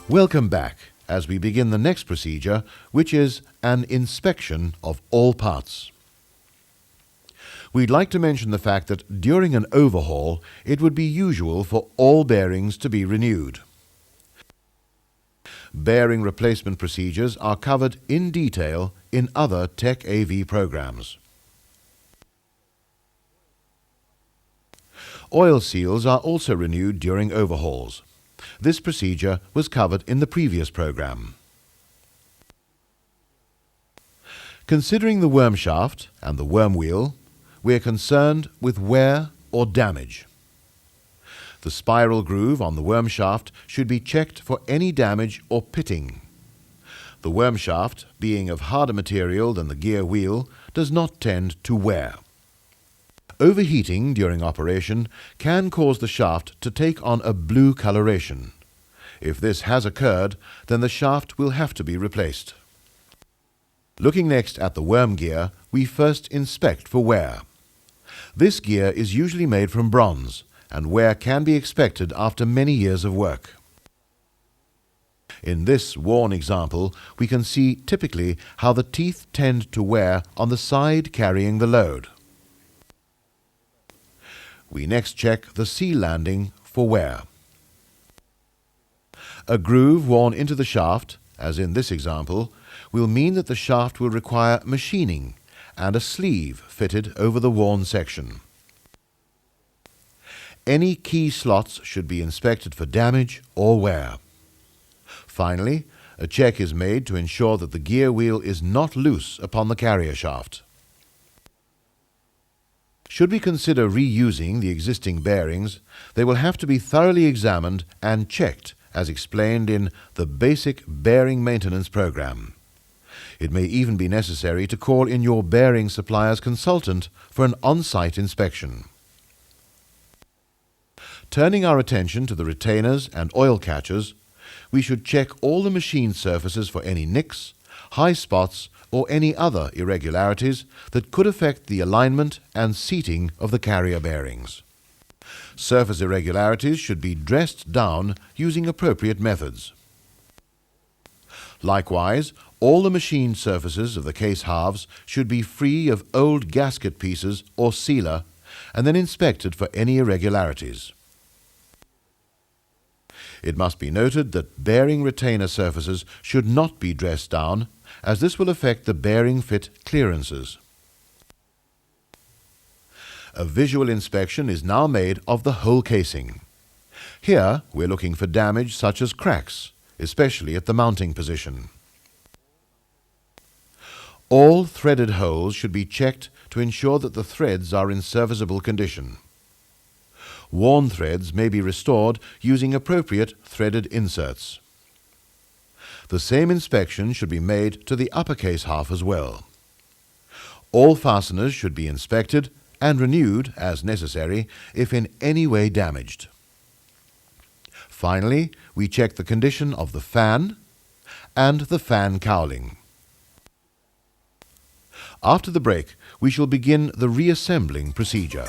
Welcome back as we begin the next procedure, which is an inspection of all parts. We'd like to mention the fact that during an overhaul, it would be usual for all bearings to be renewed. Bearing replacement procedures are covered in detail in other Tech AV programs. Oil seals are also renewed during overhauls. This procedure was covered in the previous program. Considering the worm shaft and the worm wheel, we are concerned with wear or damage. The spiral groove on the worm shaft should be checked for any damage or pitting. The worm shaft, being of harder material than the gear wheel, does not tend to wear. Overheating during operation can cause the shaft to take on a blue coloration. If this has occurred, then the shaft will have to be replaced. Looking next at the worm gear, we first inspect for wear. This gear is usually made from bronze, and wear can be expected after many years of work. In this worn example, we can see typically how the teeth tend to wear on the side carrying the load. We next check the seal landing for wear. A groove worn into the shaft, as in this example, will mean that the shaft will require machining and a sleeve fitted over the worn section. Any key slots should be inspected for damage or wear. Finally, a check is made to ensure that the gear wheel is not loose upon the carrier shaft. Should we consider reusing the existing bearings, they will have to be thoroughly examined and checked as explained in the Basic Bearing Maintenance Program. It may even be necessary to call in your bearing supplier's consultant for an on-site inspection. Turning our attention to the retainers and oil catchers, we should check all the machine surfaces for any nicks, high spots, or any other irregularities that could affect the alignment and seating of the carrier bearings. Surface irregularities should be dressed down using appropriate methods. Likewise, all the machine surfaces of the case halves should be free of old gasket pieces or sealer and then inspected for any irregularities. It must be noted that bearing retainer surfaces should not be dressed down, as this will affect the bearing fit clearances. A visual inspection is now made of the whole casing. Here we're looking for damage such as cracks, especially at the mounting position. All threaded holes should be checked to ensure that the threads are in serviceable condition. Worn threads may be restored using appropriate threaded inserts. The same inspection should be made to the upper case half as well. All fasteners should be inspected and renewed as necessary if in any way damaged. Finally, we check the condition of the fan and the fan cowling. After the break, we shall begin the reassembling procedure.